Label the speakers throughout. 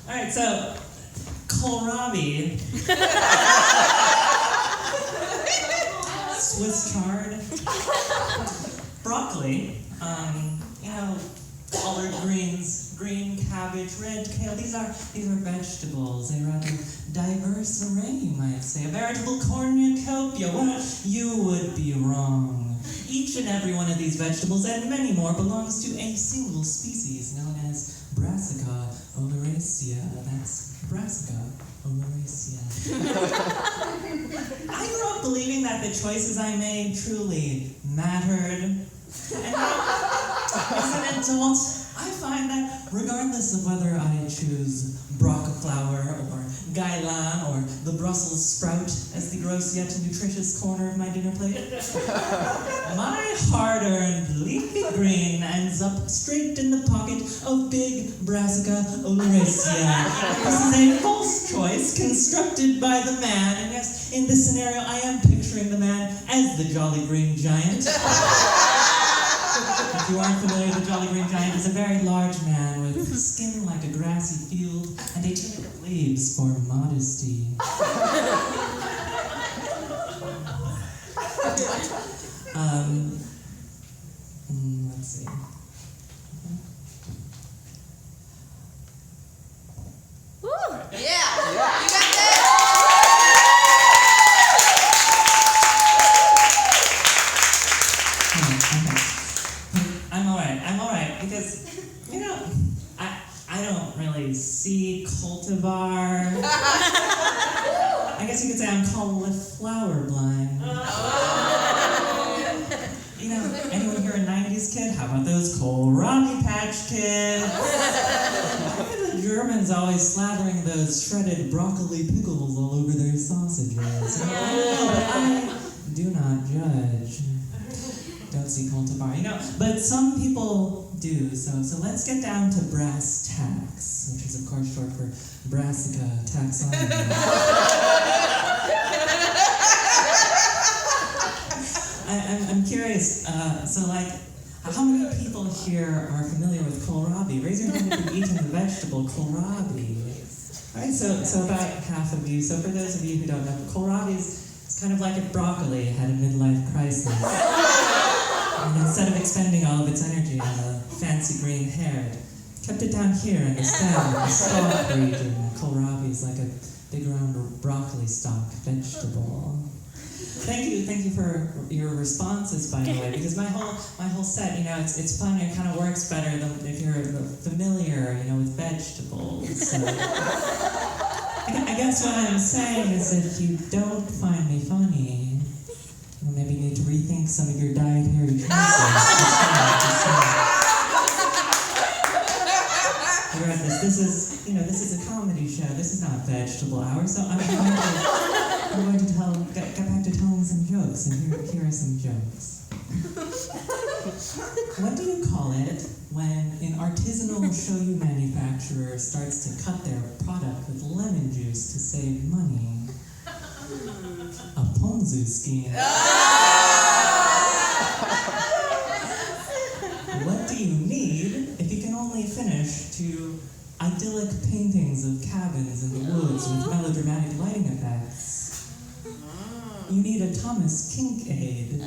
Speaker 1: All right, so kohlrabi, Swiss chard, broccoli, collard greens, green cabbage, red kale. These are vegetables. A rather diverse array, you might say. A veritable cornucopia. Well, you would be wrong. Each and every one of these vegetables, and many more, belongs to a single species known as Brassica oleracea. That's Brassica oleracea. I grew up believing that the choices I made truly mattered. And as an adult, I find that regardless of whether I choose broccaflower or gailan or the Brussels sprout as the gross yet nutritious corner of my dinner plate, my hard-earned leafy green ends up straight in the pocket of big Brassica oleracea. This is a false choice constructed by the man, and yes, in this scenario, I am picturing the man as the Jolly Green Giant. If you aren't familiar, the Jolly Green Giant is a very large man with skin like a grassy field and a tunic of leaves for modesty. Let's see.
Speaker 2: Woo! Yeah! You got this!
Speaker 1: I'm alright, because, I don't really see cultivar. I guess you could say I'm cauliflower blind. Anyone here a 90s kid? How about those kohlrabi patch kids? The Germans always slathering those shredded broccoli pickles all over their sausages. But I do not judge. Don't see cultivar, but some people do, so let's get down to brass tacks, which is of course short for Brassica taxonomy. I'm curious, how many people here are familiar with kohlrabi? Raise your hand if you've eaten the vegetable kohlrabi. Alright, so about half of you. So for those of you who don't know, kohlrabi is kind of like if broccoli had a midlife crisis. And instead of expending all of its energy on the fancy green hair, it kept it down here in the stem, the stalk region. Kohlrabi is like a big round broccoli stalk vegetable. Thank you for your responses, by the way, because my whole set, it's fun. It kind of works better than if you're familiar, with vegetables. So, I guess what I'm saying is if you don't find me funny, maybe you need to rethink some of your dietary choices. This is a comedy show. This is not vegetable hour. So I'm going to get back to telling some jokes, and here are some jokes. What do you call it when an artisanal shoyu manufacturer starts to cut their product with lemon juice to save money? A Ponzi scheme. What do you need if you can only finish 2 idyllic paintings of cabins in the woods with melodramatic lighting effects? You need a Thomas Kincaid.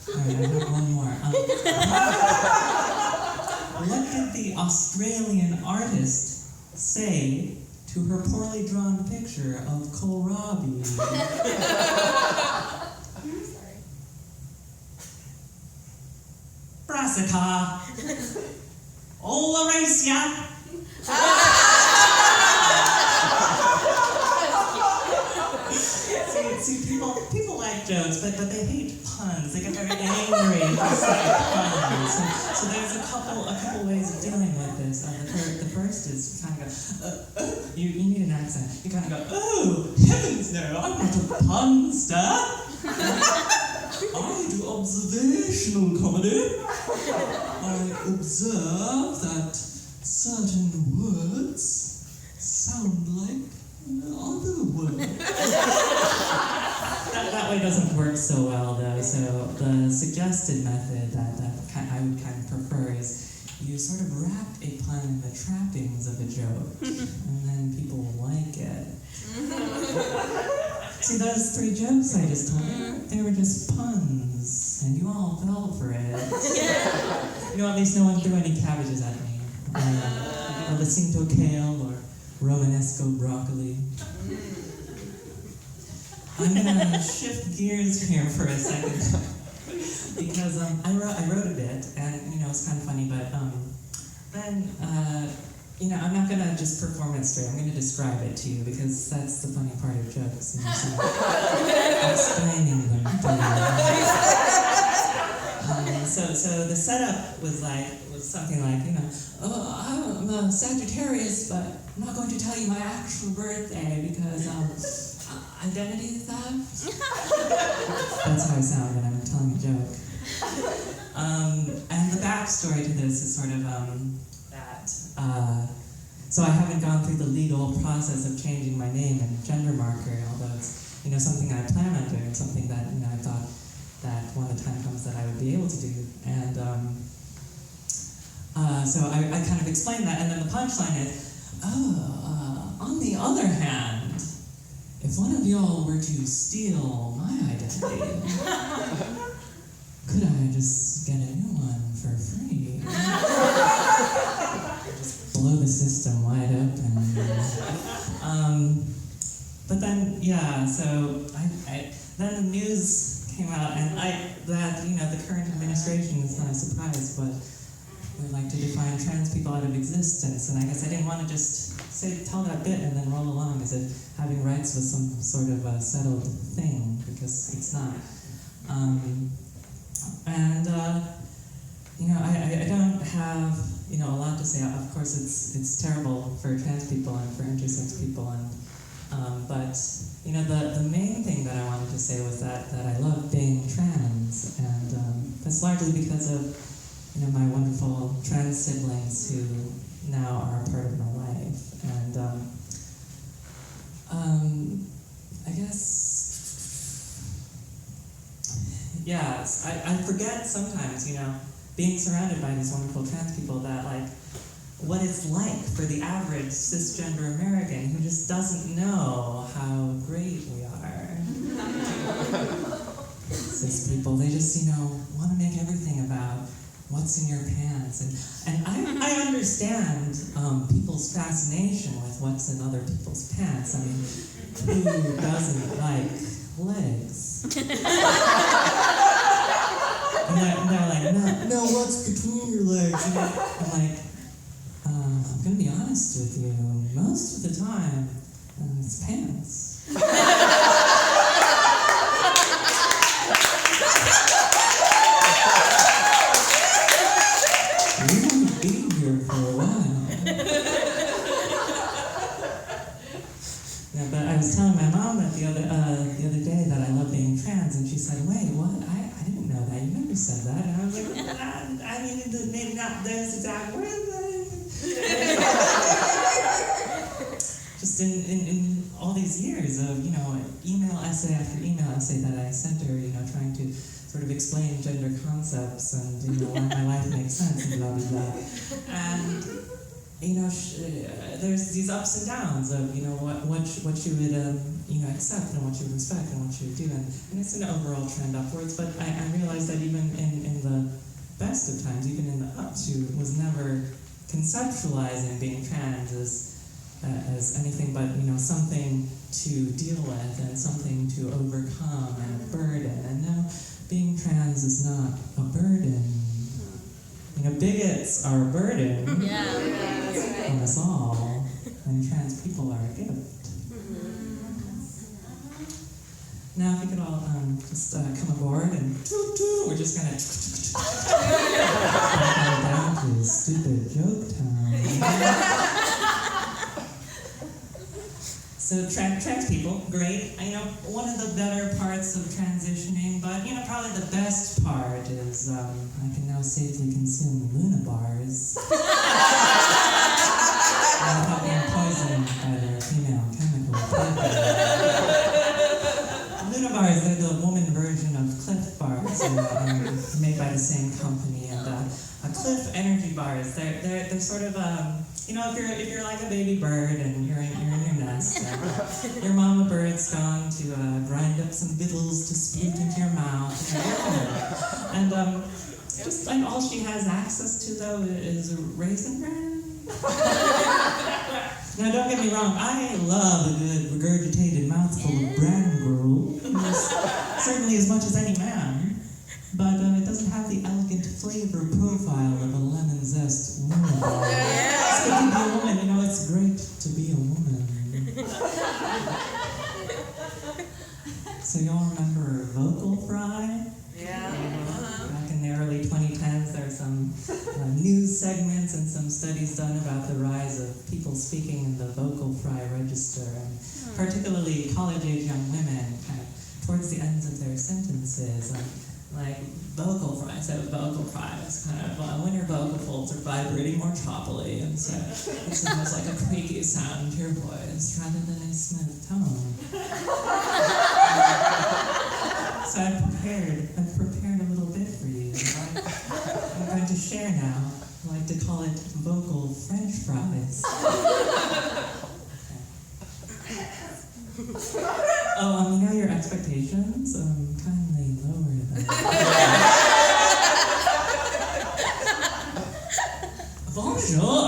Speaker 1: Alright, I have one more. What did the Australian artist say to her poorly drawn picture of kohlrabi? Brassica oleracea. See, people like jokes, but they hate puns. They get very angry if they say puns. So there's a couple ways of dealing with this. The first is you kind of go, you need an accent. You kind of go, oh, heavens no, I'm not a punster. I do observational comedy. I observe that certain words sound like other words. That way doesn't work so well, though. So the suggested method that I would kind of prefer is you sort of wrap a pun in the trappings of a joke, and then people will like it. See, those 3 jokes I just told you, they were just puns, and you all fell for it. You know, at least no one threw any cabbages at me, or Jacinto kale, or Romanesco broccoli. I'm gonna shift gears here for a second, because I wrote a bit, and it's kind of funny, but then I'm not gonna just perform it straight. I'm gonna describe it to you because that's the funny part of jokes. Explaining them to you. So the setup was something like, I'm a Sagittarius, but I'm not going to tell you my actual birthday because identity theft. That's how I sound when I'm telling a joke. And the backstory to this is sort of that. So I haven't gone through the legal process of changing my name and gender marker, although it's something I plan on doing, something that I thought that when the time comes that I would be able to do. And so I kind of explained that, and then the punchline is, on the other hand, if one of y'all were to steal my identity, could I just get a new one for free? Just blow the system wide open. But then, so then the news came out, and that the current administration is not a surprise, but would like to define trans people out of existence, and I guess I didn't want to just tell that bit and then roll along as if having rights was some sort of a settled thing, because it's not. I don't have a lot to say. Of course, it's terrible for trans people and for intersex people, and but the main thing that I wanted to say was that I love being trans, and that's largely because of my wonderful trans siblings who now are a part of my life, and I guess I forget sometimes being surrounded by these wonderful trans people that what it's like for the average cisgender American who just doesn't know how great we are. Cis people, they just want to make everything about what's in your pants, and I understand people's fascination with what's in other people's pants. I mean, who doesn't like legs? And they're like, no, what's between your legs? And I'm like, I'm gonna be honest with you. Most of the time, it's pants. But I was telling my mom that the other day that I love being trans, and she said, "Wait, what? I didn't know that. You never said that." And I was like, "I mean, maybe not those exact words, but just in all these years of email essay after email essay that I sent her, trying to sort of explain gender concepts and why my life makes sense and blah blah blah, and there's these ups and downs of what you would accept and what you would respect and what you would do, and it's an overall trend upwards. But I realized that even in the best of times, even in the ups, she was never conceptualizing being trans as anything but something to deal with and something to overcome and a burden. And no, being trans is not a burden. Bigots are a burden on us all, and trans people are a gift. Now, if you could all just come aboard and we're just gonna down to stupid joke time. So trans people, great. One of the better parts of transitioning, but probably the best part is I can now safely consume Luna bars without being poisoned by their female chemical. Luna bars, they're the bars, made by the same company, and Cliff energy bars. They're sort of if you're like a baby bird and you're in your nest, and your mama bird's gone to grind up some victuals to spew into your mouth, and just like all she has access to though is raisin bran. Now don't get me wrong, I love a good regurgitated mouthful of bran gruel, certainly as much as any man, but it doesn't have the elegant flavor profile of a lemon zest woman bar. It's good to be a woman, it's great to be a woman. So y'all remember vocal fry?
Speaker 2: Yeah.
Speaker 1: Back in the early 2010s, there were some news segments and some studies done about the rise of people speaking in the vocal fry register, and particularly college-age young women, kind of towards the ends of their sentences, like vocal fry. So vocal fry is kind of when your vocal folds are vibrating more choppily, and so it's almost like a creaky sound to your voice rather than a smooth tone. So I've prepared a little bit for you. I'm going to share now. I like to call it vocal French fries. Oh, your expectations? Kindly lower them. Bonjour.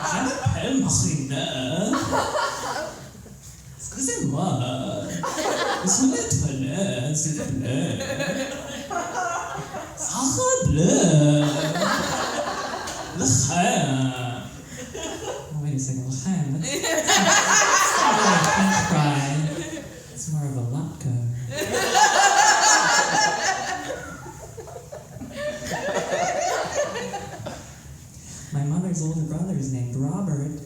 Speaker 1: Je m'appelle Marina. Excusez-moi. Sur les toilettes, s'il vous plaît. Sacre bleu. Le crème. Oh, wait a second. Le crème. It's not really a French fry. It's more of a latke. My mother's older brother is named Robert.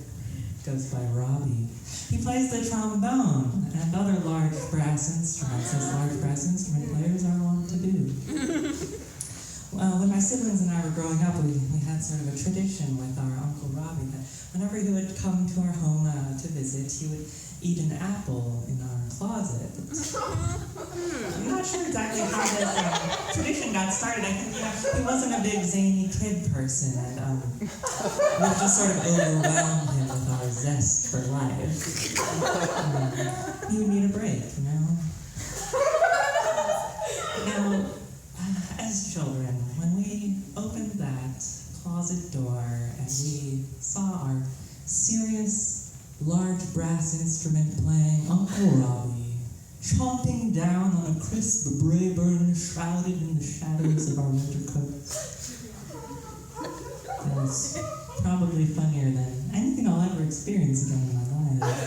Speaker 1: Goes by Robbie. He plays the trombone and other large brass instruments, as large brass instrument players are wont to do. Well, when my siblings and I were growing up, we had sort of a tradition with our Uncle Robbie that whenever he would come to our home to visit, he would eat an apple in our closet. I'm not sure exactly how this tradition got started. I think he wasn't a big zany kid person, and we just sort of overwhelmed him with our zest for life. He would need a break, Now, as children, when we opened that closet door and we saw our serious, large brass instrument playing Uncle Robbie chomping down on a crisp Brayburn shrouded in the shadows of our winter coats, that was probably funnier than anything I'll ever experience again in my life.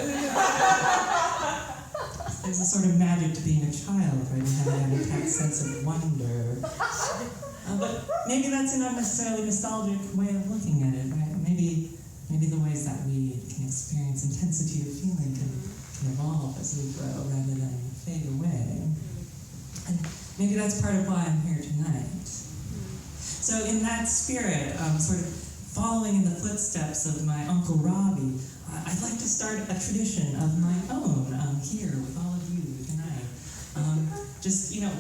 Speaker 1: There's a sort of magic to being a child, right? And having an intact sense of wonder. But maybe that's a not necessarily nostalgic way of looking at it, right? Maybe the ways that we can experience intensity of feeling can evolve as we grow rather than fade away. And maybe that's part of why I'm here tonight. So in that spirit, sort of following in the footsteps of my Uncle Robbie, I'd like to start a tradition of my own here with all of you tonight.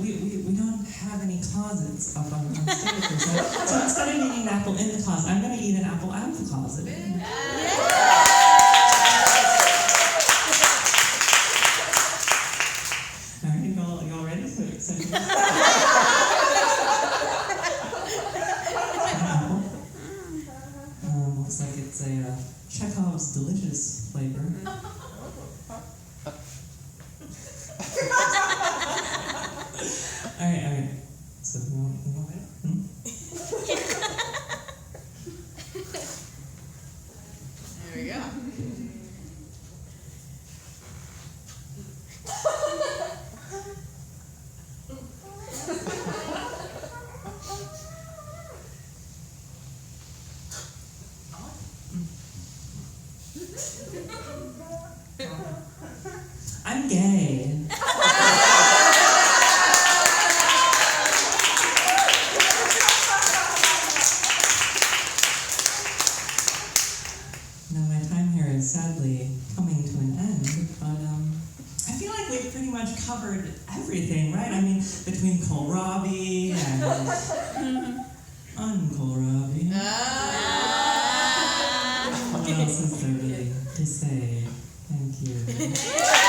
Speaker 1: We don't have any closets up on stage. So instead of eating an apple in the closet, I'm going to eat an apple out of the closet. All right, y'all ready? So looks like it's a Chekhov's delicious flavor. All right. So you want it?
Speaker 2: There we go.
Speaker 1: I'm gay. right? I mean, between kohlrabi and unkohlrabi. What else is there really to say? Thank you.